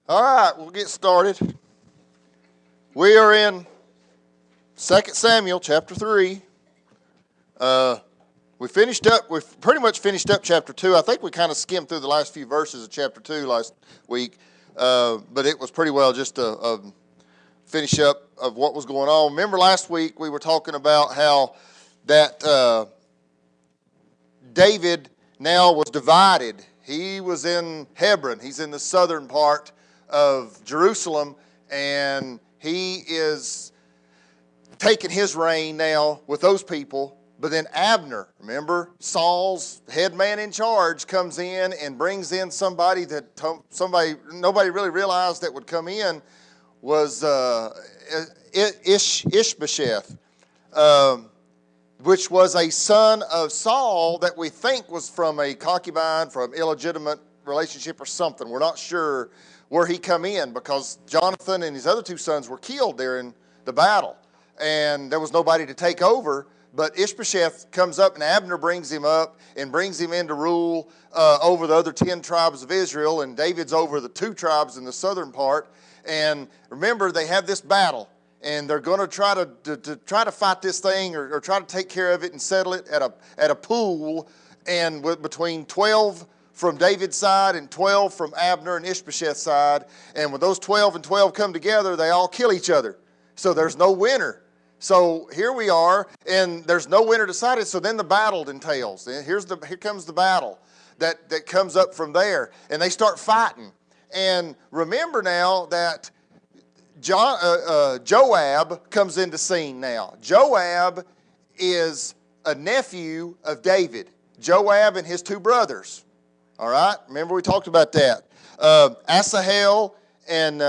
All right, we'll get started. We are in 2 Samuel chapter 3. We've pretty much finished up chapter 2. I think we kind of skimmed through the last few verses of chapter 2 last week, but it was pretty well just a finish up of what was going on. Remember last week we were talking about how that David now was divided. He was in Hebron. He's in the southern part of Jerusalem, and he is taking his reign now with those people. But then Abner, remember, Saul's head man in charge, comes in and brings in somebody nobody really realized that would come in, was Ishbosheth, which was a son of Saul that we think was from a concubine, from illegitimate relationship or something. We're not sure where he come in, because Jonathan and his other two sons were killed during the battle, and there was nobody to take over. But Ishbosheth comes up, and Abner brings him up and brings him in to rule over the other 10 tribes of Israel, and David's over the 2 tribes in the southern part. And remember, they have this battle, and they're going to try to fight this thing, or try to take care of it and settle it at a pool, and between 12 from David's side and 12 from Abner and Ishbosheth's side. And when those 12 and 12 come together, they all kill each other. So there's no winner. So here we are, and there's no winner decided. So then the battle entails. And here comes the battle that comes up from there, and they start fighting. And remember now that Joab comes into scene now. Joab is a nephew of David. Joab and his 2 brothers. All right? Remember we talked about that. Asahel and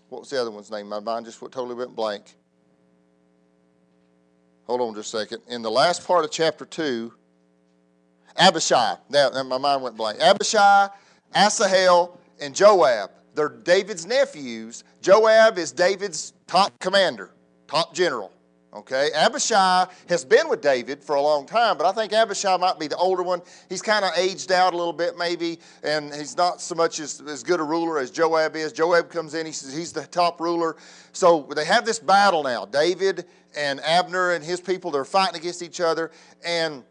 what was the other one's name? My mind just totally went blank. Hold on just a second. In the last part of chapter 2, Abishai. Now my mind went blank. Abishai, Asahel, and Joab. They're David's nephews. Joab is David's top commander, top general. Okay, Abishai has been with David for a long time, but I think Abishai might be the older one. He's kind of aged out a little bit maybe, and he's not so much as good a ruler as Joab is. Joab comes in, he says he's the top ruler. So they have this battle now. David and Abner and his people, they're fighting against each other. And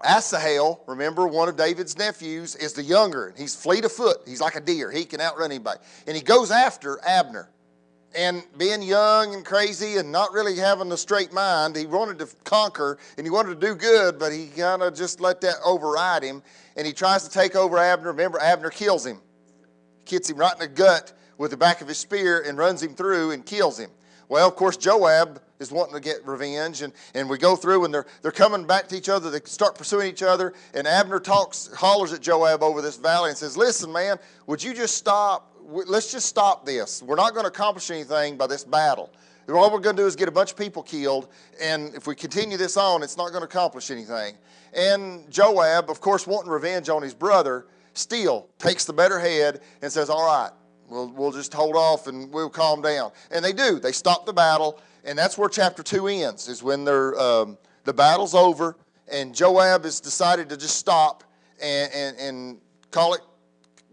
Asahel, remember, one of David's nephews, is the younger. He's fleet of foot. He's like a deer. He can outrun anybody. And he goes after Abner. And being young and crazy and not really having a straight mind, he wanted to conquer and he wanted to do good, but he kind of just let that override him. And he tries to take over Abner. Remember, Abner kills him. Hits him right in the gut with the back of his spear and runs him through and kills him. Well, of course, Joab is wanting to get revenge, and we go through, and they're coming back to each other. They start pursuing each other, and Abner hollers at Joab over this valley and says, "Listen, man, would you just stop? Let's just stop this. We're not going to accomplish anything by this battle. All we're going to do is get a bunch of people killed, and if we continue this on, it's not going to accomplish anything." And Joab, of course, wanting revenge on his brother, still takes the better head and says, "All right, we'll just hold off and we'll calm down." And they do. They stop the battle, and that's where chapter 2 ends, is when the battle's over, and Joab has decided to just stop and call it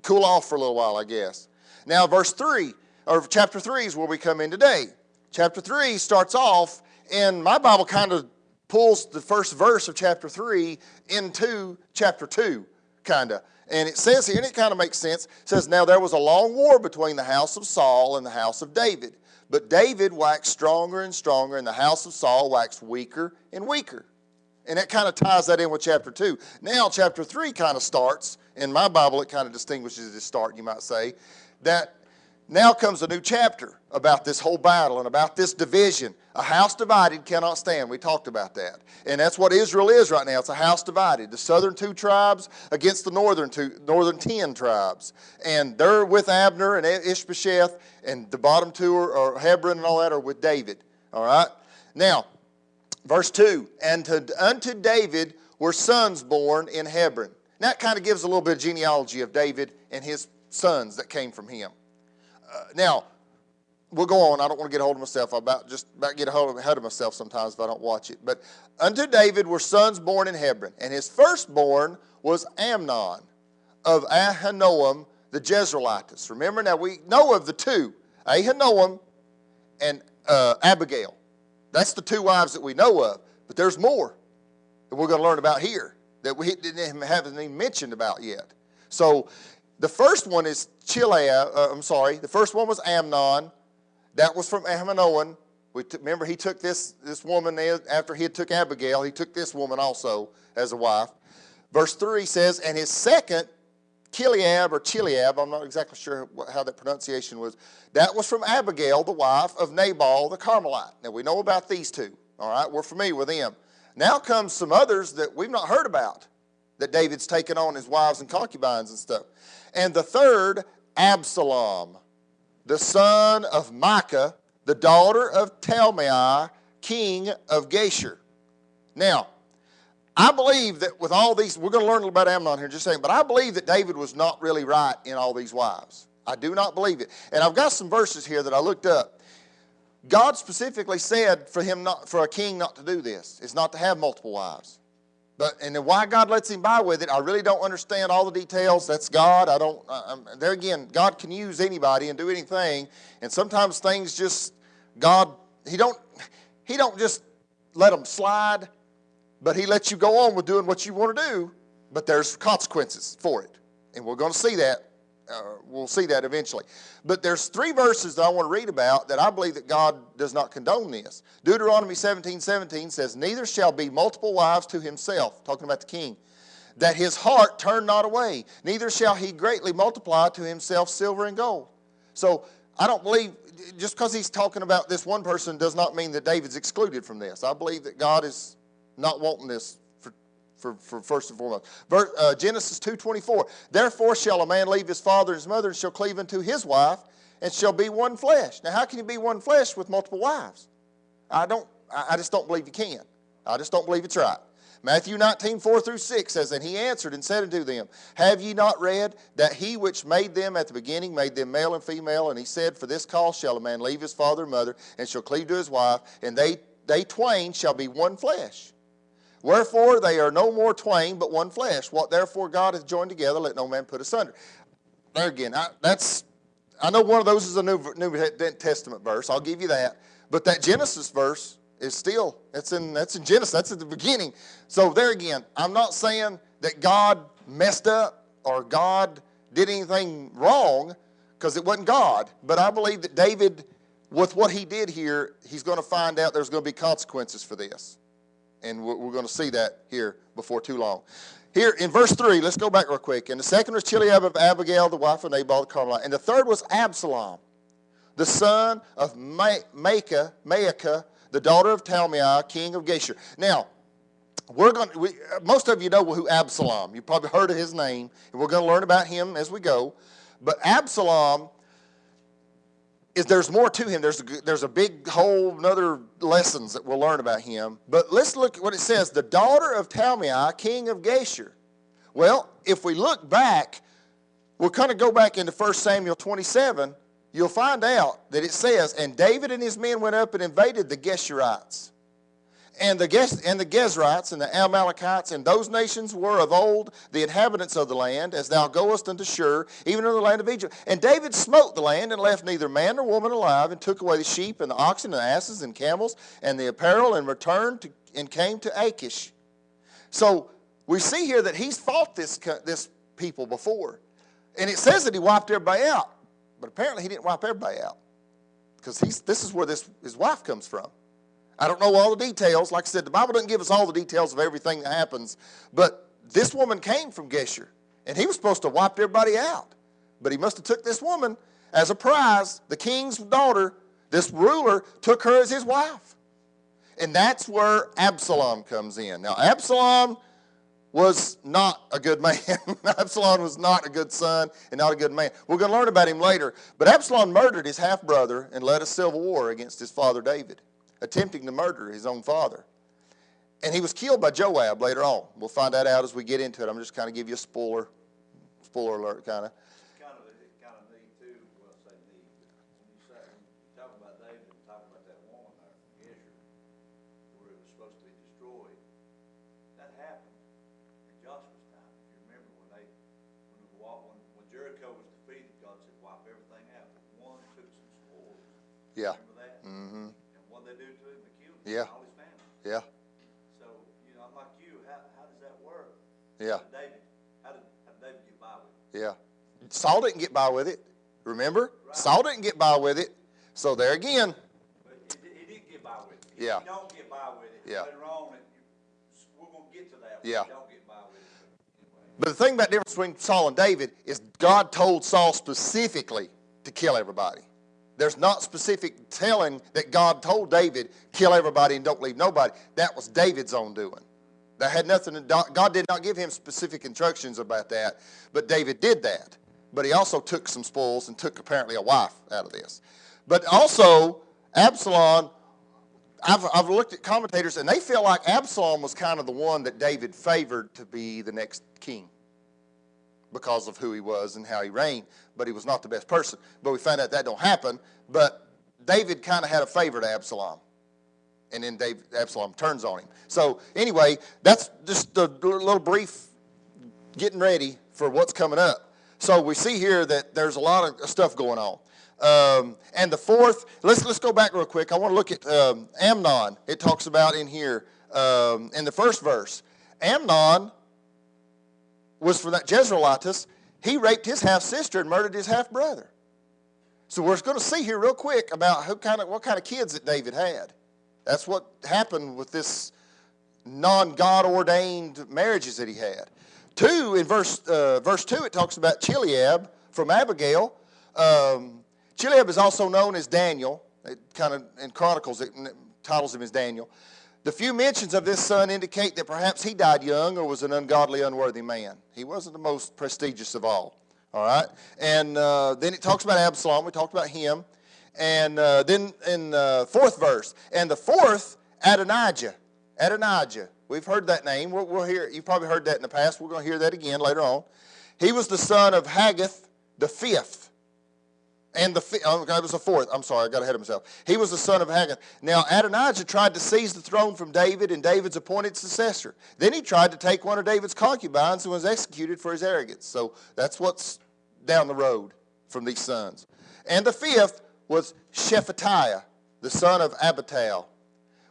cool off for a little while, I guess. Now, chapter 3 is where we come in today. Chapter 3 starts off, and my Bible kind of pulls the first verse of chapter 3 into chapter 2, kind of. And it says here, and it kind of makes sense, it says, "Now there was a long war between the house of Saul and the house of David. But David waxed stronger and stronger, and the house of Saul waxed weaker and weaker." And that kind of ties that in with chapter 2. Now chapter 3 kind of starts. In my Bible, it kind of distinguishes its start, you might say. That now comes a new chapter about this whole battle and about this division. A house divided cannot stand. We talked about that. And that's what Israel is right now. It's a house divided. The southern 2 tribes against the northern 10 tribes. And they're with Abner and Ishbosheth, and the bottom 2 are Hebron and all that are with David. All right? Now, verse 2, "And unto David were sons born in Hebron." Now, that kind of gives a little bit of genealogy of David and his sons that came from him. Now, we'll go on. I don't want to get a hold of myself. I about get ahead of myself sometimes if I don't watch it. But unto David were sons born in Hebron, and his firstborn was Amnon of Ahinoam the Jezreelites. Remember, now we know of the two, Ahinoam and Abigail. That's the two wives that we know of. But there's more that we're going to learn about here that we haven't even mentioned about yet. So the first one is the first one was Amnon. That was from Ahinoam. Remember, he took this woman after he had took Abigail. He took this woman also as a wife. Verse 3 says, and his second, Chileab, I'm not exactly sure how that pronunciation was. That was from Abigail, the wife of Nabal the Carmelite. Now, we know about these two. All right, we're familiar with them. Now comes some others that we've not heard about, that David's taken on his wives and concubines and stuff. And the third, Absalom, the son of Micah, the daughter of Talmai, king of Geshur. Now, I believe that with all these, we're going to learn a little about Amnon here in just a second, but I believe that David was not really right in all these wives. I do not believe it. And I've got some verses here that I looked up. God specifically said for a king not to do this. It's not to have multiple wives. And then why God lets him by with it, I really don't understand all the details. That's God. There again, God can use anybody and do anything. And sometimes things just, God, he don't just let them slide, but he lets you go on with doing what you want to do, but there's consequences for it. And we're going to see that. We'll see that eventually. But there's 3 verses that I want to read about that I believe that God does not condone this. Deuteronomy 17:17 says, neither shall be multiple wives to himself, talking about the king, that his heart turn not away. Neither shall he greatly multiply to himself silver and gold. So I don't believe, just because he's talking about this one person does not mean that David's excluded from this. I believe that God is not wanting this for first and foremost. Genesis 2:24. Therefore shall a man leave his father and his mother and shall cleave unto his wife and shall be one flesh. Now how can you be one flesh with multiple wives? I just don't believe you can. I just don't believe it's right. Matthew 19:4-6 says, and he answered and said unto them, have ye not read that he which made them at the beginning made them male and female? And he said, for this cause shall a man leave his father and mother and shall cleave to his wife, and they twain shall be one flesh. Wherefore they are no more twain, but one flesh. What therefore God hath joined together, let no man put asunder. There again, I know one of those is a New Testament verse. I'll give you that. But that Genesis verse is still, that's in Genesis. That's at the beginning. So there again, I'm not saying that God messed up or God did anything wrong, because it wasn't God. But I believe that David, with what he did here, he's going to find out there's going to be consequences for this. And we're going to see that here before too long. Here in verse 3, let's go back real quick. And the second was Chileab of Abigail, the wife of Nabal the Carmelite. And the third was Absalom, the son of Maacah, the daughter of Talmai, king of Geshur. Now, most of you know who Absalom. You've probably heard of his name. And we're going to learn about him as we go. But Absalom, there's more to him. There's a big whole other lessons that we'll learn about him. But let's look at what it says. The daughter of Talmai, king of Geshur. Well, if we look back, we'll kind of go back into 1 Samuel 27. You'll find out that it says, and David and his men went up and invaded the Geshurites. And the Gezrites and the Amalekites, and those nations were of old the inhabitants of the land, as thou goest unto Shur, even in the land of Egypt. And David smote the land, and left neither man nor woman alive, and took away the sheep, and the oxen, and the asses, and camels, and the apparel, and returned and came to Achish. So we see here that he's fought this people before. And it says that he wiped everybody out. But apparently he didn't wipe everybody out, because this is where his wife comes from. I don't know all the details. Like I said, the Bible doesn't give us all the details of everything that happens. But this woman came from Geshur, and he was supposed to wipe everybody out. But he must have took this woman as a prize. The king's daughter, this ruler, took her as his wife. And that's where Absalom comes in. Now, Absalom was not a good man. Absalom was not a good son and not a good man. We're going to learn about him later. But Absalom murdered his half-brother and led a civil war against his father David, attempting to murder his own father. And he was killed by Joab later on. We'll find that out as we get into it. I'm just kind of give you a spoiler alert kind of. It's kind of neat too. Well, I say neat. When you talk about David and talk about that woman there from Geshur, where it was supposed to be destroyed, that happened in Joshua's time. If you remember when Jericho was Yeah. Remember that? Mm-hmm. And what they do to him, they killed him Yeah. and all his family. Yeah. So, I'm like you, how does that work? Yeah. How did David get by with it? Yeah. Saul didn't get by with it. Remember? Right. Saul didn't get by with it. So there again. But he did get by with it. If Yeah. you don't get by with it, Yeah. later on, we're going to get to that when Yeah. you don't get by with it. But the thing about the difference between Saul and David is God told Saul specifically to kill everybody. There's not specific telling that God told David, kill everybody and don't leave nobody. That was David's own doing. That had nothing to do, God did not give him specific instructions about that, but David did that. But he also took some spoils and took apparently a wife out of this. But also, Absalom, I've looked at commentators, and they feel like Absalom was kind of the one that David favored to be the next king because of who he was and how he reigned, but he was not the best person. But we found out that don't happen, but David kind of had a favor to Absalom, and then Absalom turns on him. So anyway, that's just a little brief getting ready for what's coming up. So we see here that there's a lot of stuff going on. And the fourth, let's go back real quick. I want to look at Amnon. It talks about in here in the first verse. Amnon was from that Jezreelitis. He raped his half-sister and murdered his half-brother. So we're going to see here real quick about what kind of kids that David had. That's what happened with this non-God ordained marriages that he had. 2, in verse 2, it talks about Chileab from Abigail. Chileab is also known as Daniel. It kind of, in Chronicles, it titles him as Daniel. The few mentions of this son indicate that perhaps he died young or was an ungodly, unworthy man. He wasn't the most prestigious of all. All right? And then it talks about Absalom. We talked about him. And then in the 4th verse. And the 4th, Adonijah. Adonijah. We've heard that name. We'll hear. You've probably heard that in the past. We're going to hear that again later on. He was the son of Haggith the 5th. And it was the 4th. I'm sorry, I got ahead of myself. He was the son of Haggith. Now, Adonijah tried to seize the throne from David and David's appointed successor. Then he tried to take one of David's concubines and was executed for his arrogance. So that's what's down the road from these sons. And the 5th was Shephatiah, the son of Abital.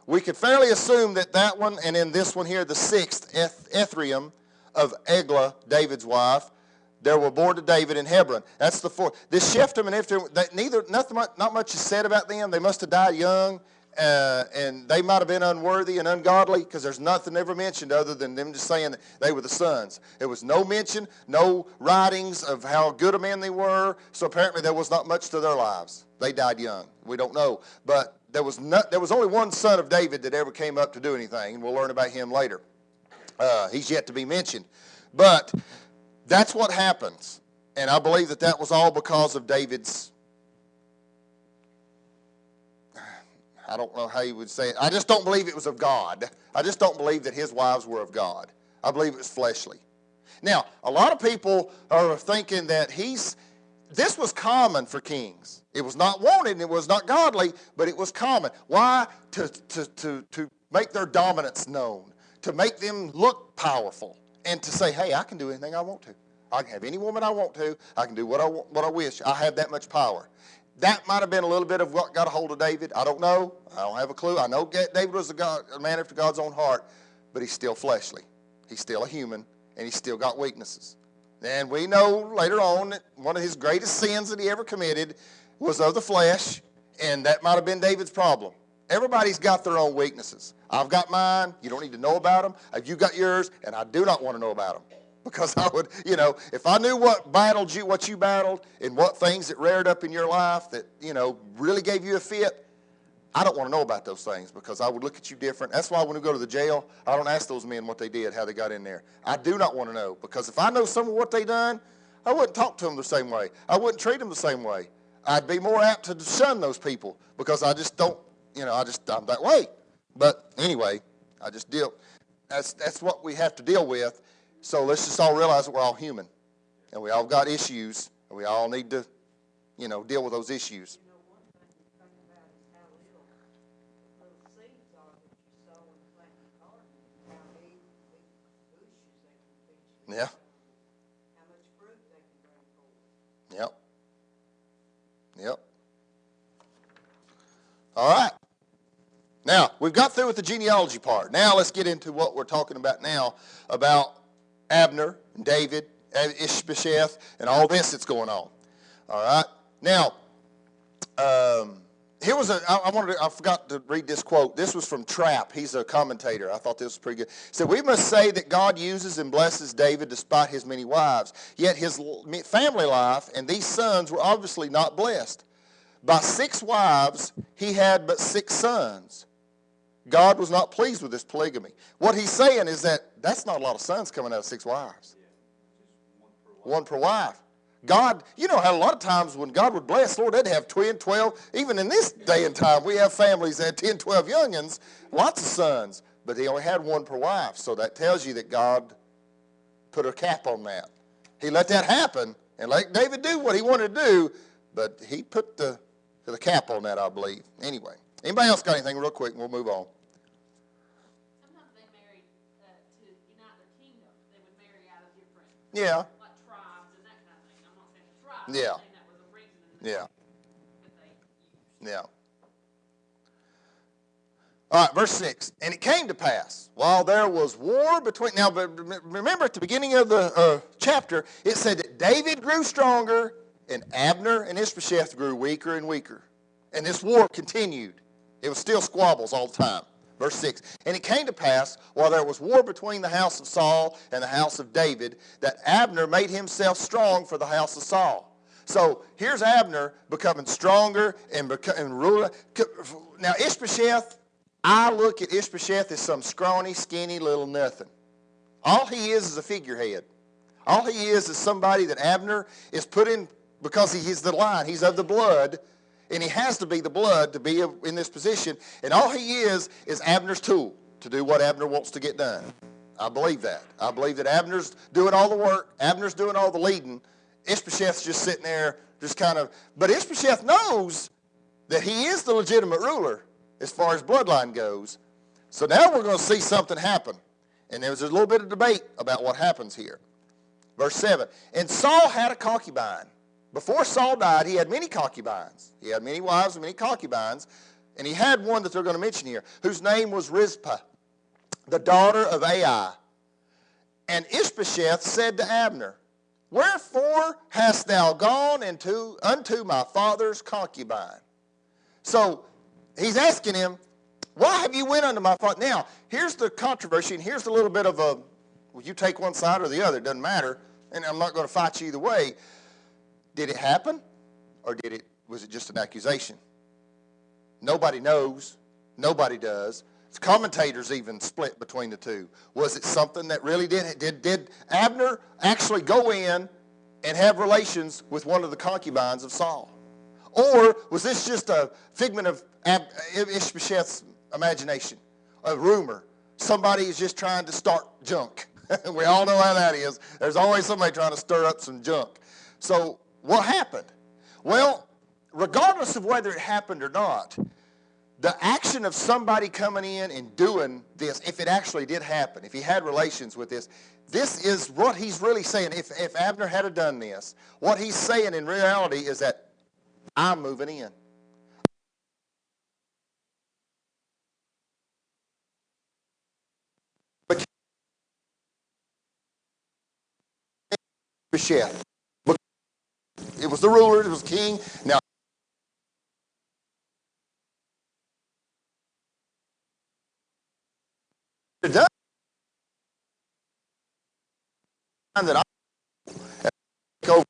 We could fairly assume that one, and in this one here, the 6th, Ethriam of Eglah, David's wife, there were born to David in Hebron. That's the 4th. This Shephatiah and Ephraim, not much is said about them. They must have died young, and they might have been unworthy and ungodly, because there's nothing ever mentioned other than them just saying that they were the sons. There was no mention, no writings of how good a man they were, so apparently there was not much to their lives. They died young. We don't know. But there was only one son of David that ever came up to do anything, and we'll learn about him later. He's yet to be mentioned. But that's what happens. And I believe that was all because of David's, I don't know how you would say it. I just don't believe it was of God. I just don't believe that his wives were of God. I believe it was fleshly. Now, a lot of people are thinking that this was common for kings. It was not wanted and it was not godly, but it was common. Why? To make their dominance known, to make them look powerful, and to say, hey, I can do anything I want to. I can have any woman I want to. I can do what I wish. I have that much power. That might have been a little bit of what got a hold of David. I don't know. I don't have a clue. I know David was a man after God's own heart, but he's still fleshly. He's still a human, and he's still got weaknesses. And we know later on that one of his greatest sins that he ever committed was of the flesh, and that might have been David's problem. Everybody's got their own weaknesses. I've got mine. You don't need to know about them. You got yours, and I do not want to know about them. Because I would, if I knew what you battled, and what things that reared up in your life that, really gave you a fit, I don't want to know about those things because I would look at you different. That's why when we go to the jail, I don't ask those men what they did, how they got in there. I do not want to know because if I know some of what they done, I wouldn't talk to them the same way. I wouldn't treat them the same way. I'd be more apt to shun those people because I just don't, I'm that way. But anyway, that's what we have to deal with. So let's just all realize that we're all human, and we all got issues, and we all need to, deal with those issues. One thing to think about is how little seeds are that you sow in the planting garden, how big bushes they can eventually Yeah. grow, how much fruit they can bring forth. Yep. All right. Now, we've got through with the genealogy part. Now let's get into what we're talking about now, about Abner, and David, Ishbosheth, and all this that's going on. All right. Now, here was I forgot to read this quote. This was from Trapp. He's a commentator. I thought this was pretty good. He said, "We must say that God uses and blesses David despite his many wives. Yet his family life and these sons were obviously not blessed. By 6 wives, he had but 6 sons. God was not pleased with this polygamy." What he's saying is that's not a lot of sons coming out of 6 wives. One per wife. God, you know how a lot of times when God would bless, Lord, they'd have 10, 12. Even in this day and time, we have families that had 10, 12 youngins, lots of sons, but they only had 1 per wife. So that tells you that God put a cap on that. He let that happen and let David do what he wanted to do, but he put the cap on that, I believe. Anyway, anybody else got anything real quick and we'll move on? Sometimes they married to unite their kingdom. They would marry out of different Yeah. like tribes and that kind of thing. I'm not saying it's right. Yeah. I'm saying that was a reason Yeah. that they used. Yeah. All right, verse 6. "And it came to pass, while there was war between..." Now, remember at the beginning of the chapter, it said that David grew stronger and Abner and Ishbosheth grew weaker and weaker. And this war continued. It was still squabbles all the time. Verse 6. "And it came to pass, while there was war between the house of Saul and the house of David, that Abner made himself strong for the house of Saul." So here's Abner becoming stronger and ruler. Now Ishbosheth, I look at Ishbosheth as some scrawny, skinny little nothing. All he is a figurehead. All he is somebody that Abner is put in because he's the line. He's of the blood, and he has to be the blood to be in this position. And all he is Abner's tool to do what Abner wants to get done. I believe that. I believe that Abner's doing all the work. Abner's doing all the leading. Ishbosheth's just sitting there, just kind of. But Ishbosheth knows that he is the legitimate ruler as far as bloodline goes. So now we're going to see something happen. And there's a little bit of debate about what happens here. Verse 7. "And Saul had a concubine." Before Saul died, he had many concubines. He had many wives and many concubines. And he had one that they're going to mention here, whose name was Rizpah, the daughter of Ai. "And Ishbosheth said to Abner, Wherefore hast thou gone unto my father's concubine?" So he's asking him, why have you went unto my father? Now, here's the controversy, and here's a little bit of well, you take one side or the other, it doesn't matter, and I'm not going to fight you either way. Did it happen, or was it just an accusation? Nobody knows. Nobody does. Commentators even split between the two. Was it something that really did Abner actually go in and have relations with one of the concubines of Saul? Or was this just a figment of Ishbosheth's imagination, a rumor? Somebody is just trying to start junk. We all know how that is. There's always somebody trying to stir up some junk. So what happened? Well, regardless of whether it happened or not, the action of somebody coming in and doing this, if it actually did happen, if he had relations with this is what he's really saying. If Abner had done this, what he's saying in reality is that I'm moving in. It was the ruler, it was the king. Now, it does that I go.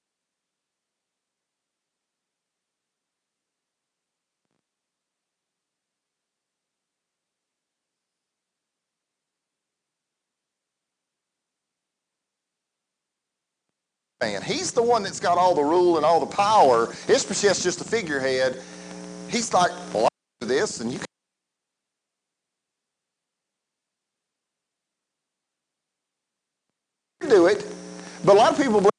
Man, he's the one that's got all the rule and all the power. Ishbosheth's just a figurehead. He's like, well, I do this, and you can do it. But a lot of people believe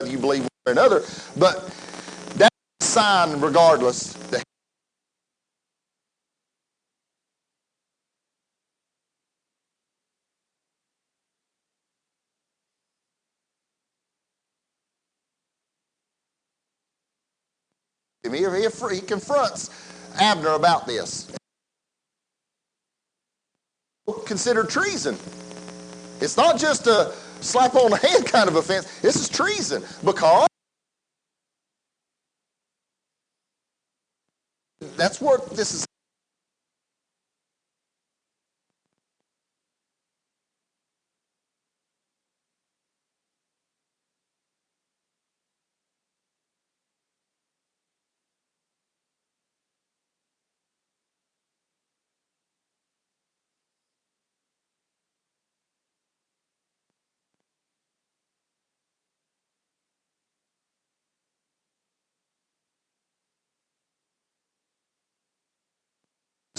you believe one or another, but that's a sign regardless that He confronts Abner about this. Considered treason. It's not just a slap on the hand kind of offense. This is treason because that's what this is.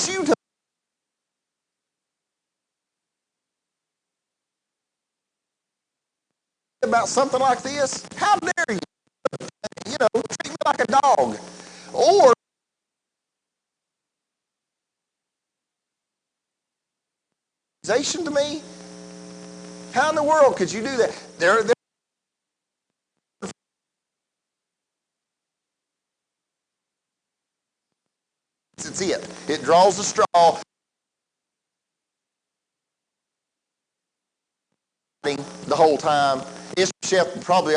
You to about something like this? How dare you? Treat me like a dog. Or accusation to me? How in the world could you do that? It's it. It draws the straw. The whole time. Ishmael probably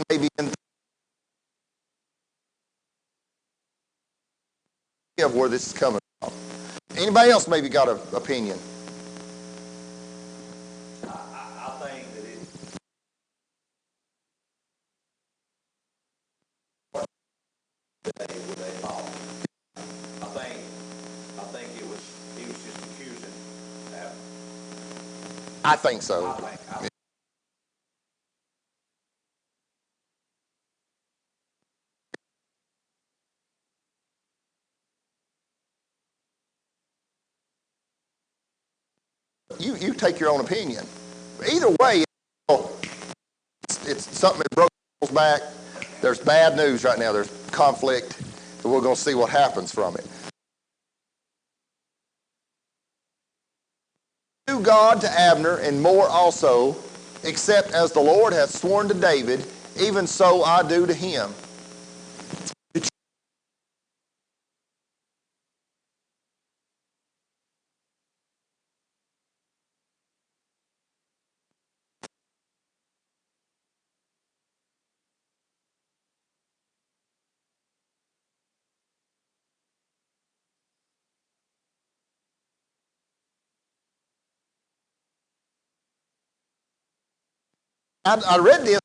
maybe in of where this is coming from. Anybody else maybe got an opinion? I think that it was a fault. I think he was just accusing Abner. I think so. I think You take your own opinion. Either way, it's something that broke people's back. There's bad news right now. There's conflict. So we're going to see what happens from it. Do God to Abner and more also, except as the Lord hath sworn to David, even so I do to him. I read this,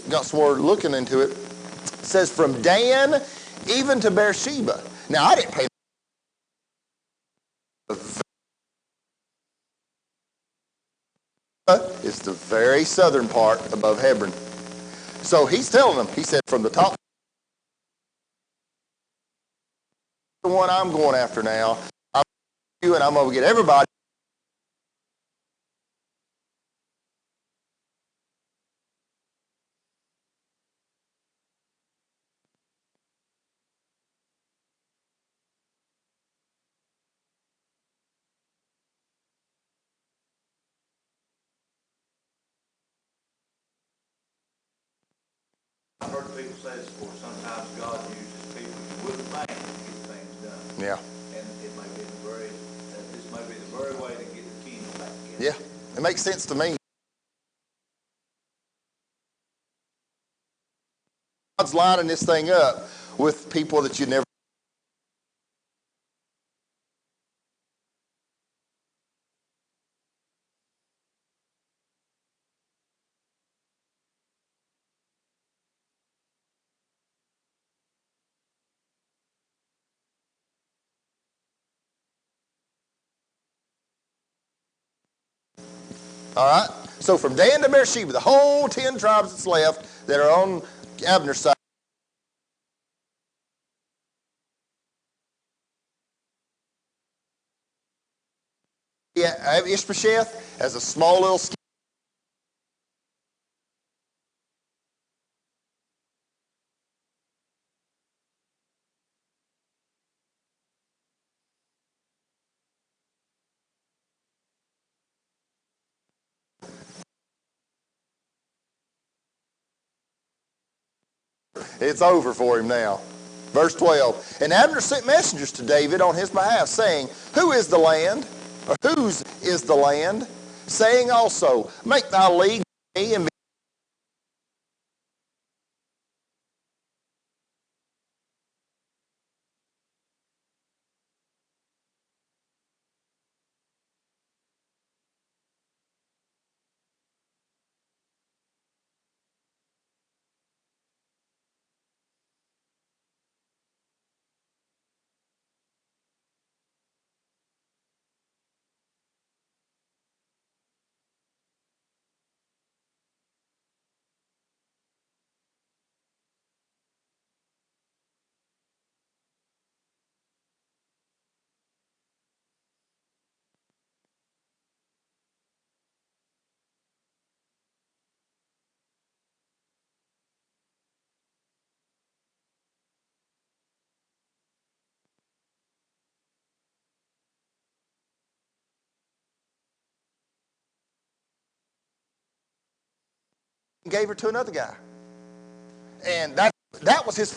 got some more looking into it. It says from Dan even to Beersheba. Now I didn't pay. Is the very southern part above Hebron. So he's telling them, he said, from the top, the one I'm going after now, I'm you and I'm going to get everybody. I've heard people say this before. Sometimes God uses people you wouldn't think to get things done. Yeah. And it may be this may be the very way to get the kingdom back together. Yeah. It makes sense to me. God's lining this thing up with people that you never. All right. So from Dan to Beersheba, the whole 10 tribes that's left that are on Abner's side. Yeah, Ishbosheth has a small little skin. It's over for him now. Verse 12. And Abner sent messengers to David on his behalf, saying, Who is the land? Or whose is the land? Saying also, Make thy league with me, and gave her to another guy. And that was his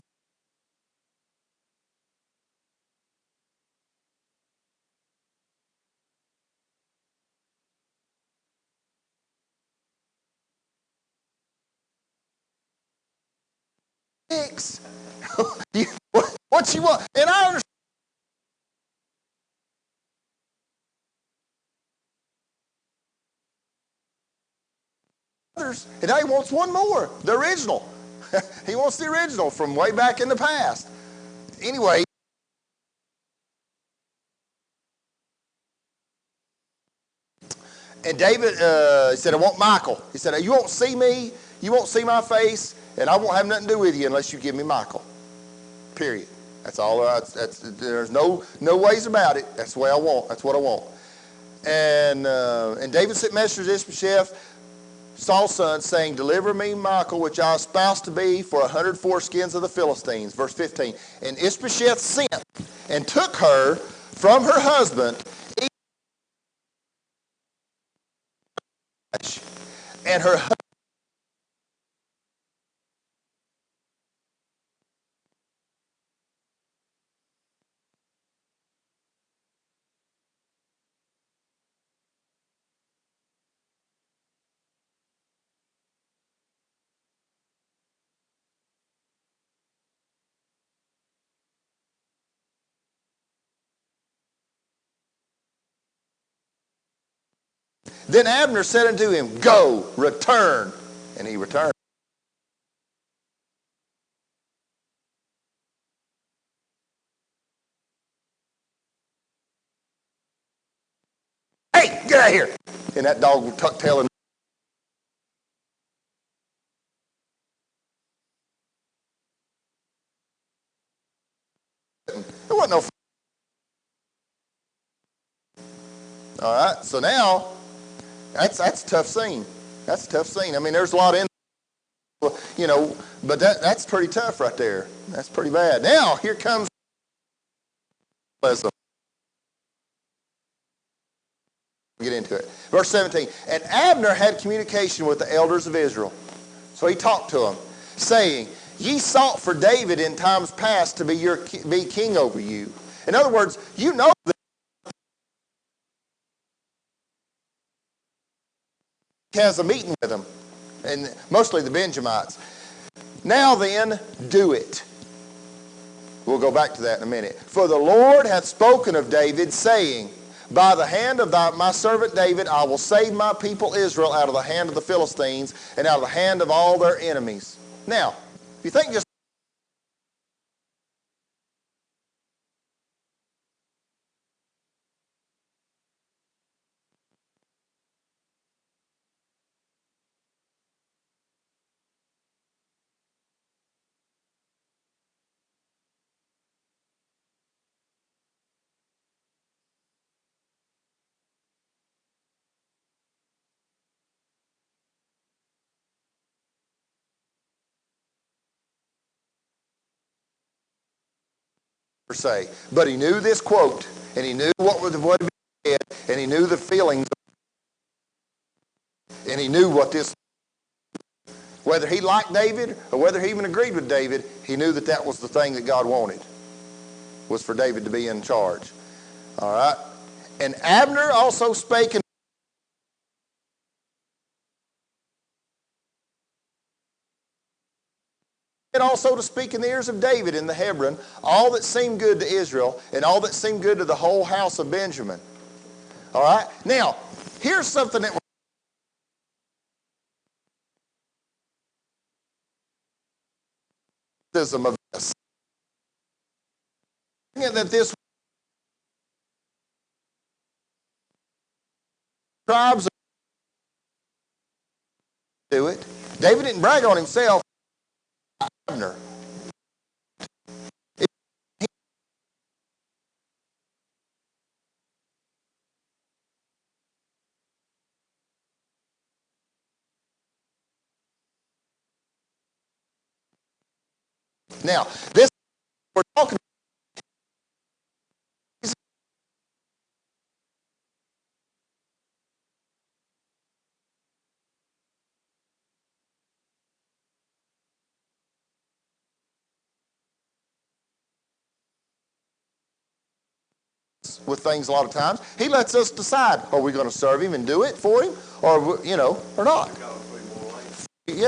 fix. What you want? And I understand. And now he wants one more, the original. He wants the original from way back in the past. Anyway, and David, he said, I want Michael. He said, you won't see me, you won't see my face, and I won't have nothing to do with you unless you give me Michael. Period. That's all. There's no ways about it. That's the way I want. That's what I want. And David sent messengers to Ishbosheth, Saul's son, saying, Deliver me Michael, which I espoused to be for 100 foreskins of the Philistines. Verse 15. And Ishbosheth sent and took her from her husband, and her husband. Then Abner said unto him, Go, return. And he returned. Hey, get out of here. And that dog would tuck tail and there wasn't no. All right, so now that's a tough scene. That's a tough scene. I mean, there's a lot in, but that's pretty tough right there. That's pretty bad. Now here comes. Get into it. Verse 17. And Abner had communication with the elders of Israel. So he talked to them, saying, Ye sought for David in times past to be king over you. In other words, you know that he has a meeting with them, and mostly the Benjamites. Now then, do it. We'll go back to that in a minute. For the Lord hath spoken of David, saying, By the hand of my servant David, I will save my people Israel out of the hand of the Philistines and out of the hand of all their enemies. Now, if you think just say, but he knew this quote, and he knew what would be said, and he knew the feelings, and he knew what this. Whether he liked David or whether he even agreed with David, he knew that that was the thing that God wanted, was for David to be in charge. All right? And Abner also spake and also to speak in the ears of David in the Hebron, all that seemed good to Israel and all that seemed good to the whole house of Benjamin. All right? Now, here's something that of this. That this tribes do it. David didn't brag on himself. Abner. Now, this we're talking with things a lot of times. He lets us decide: are we going to serve him and do it for him, or or not? Yeah.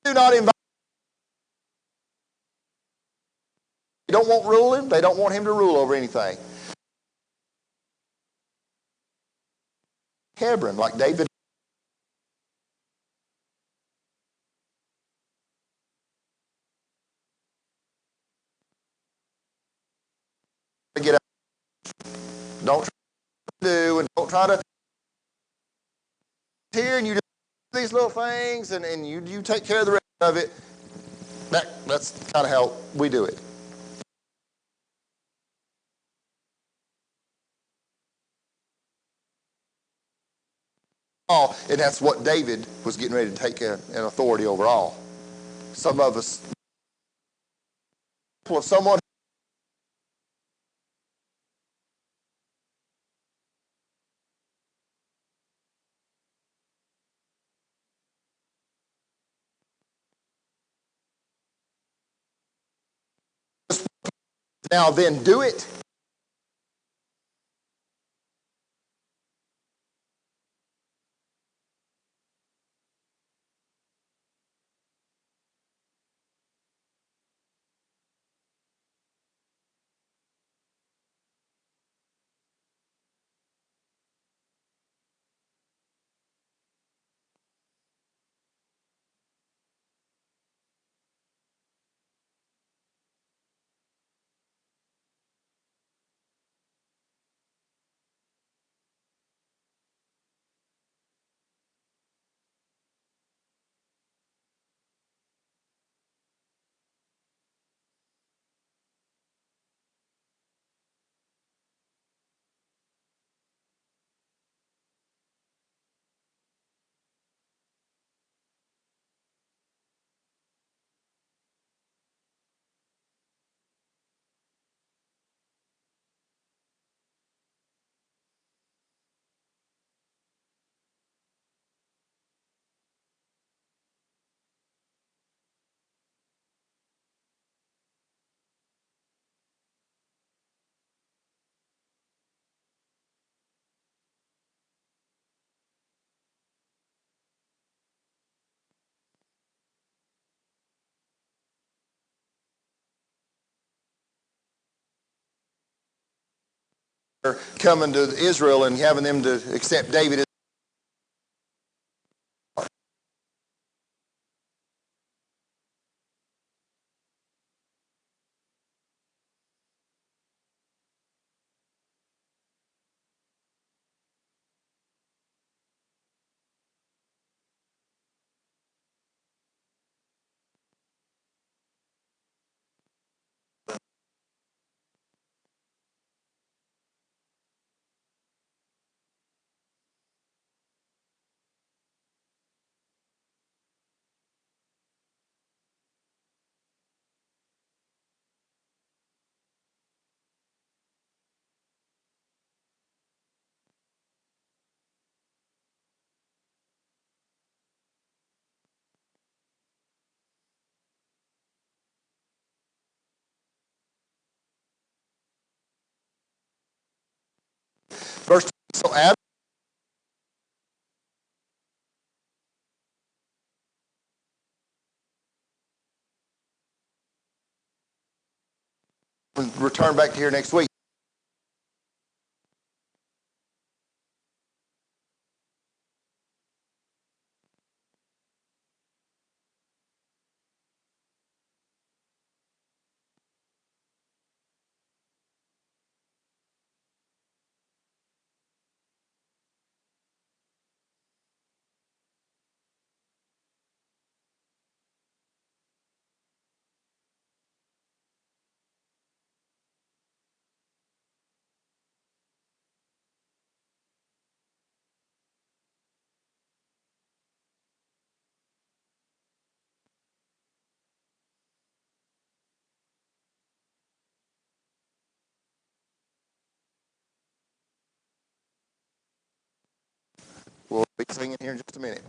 Do not invite. They don't want ruling. They don't want him to rule over anything. Hebron, like David. Get out. Don't try to do, and don't try to here, and you just do these little things, and you take care of the rest of it. That's kind of how we do it. And that's what David was getting ready to take an authority over all. Some of us, if someone now then do it. Coming to Israel and having them to accept David. So Absalom return back to here next week. We'll be singing here in just a minute.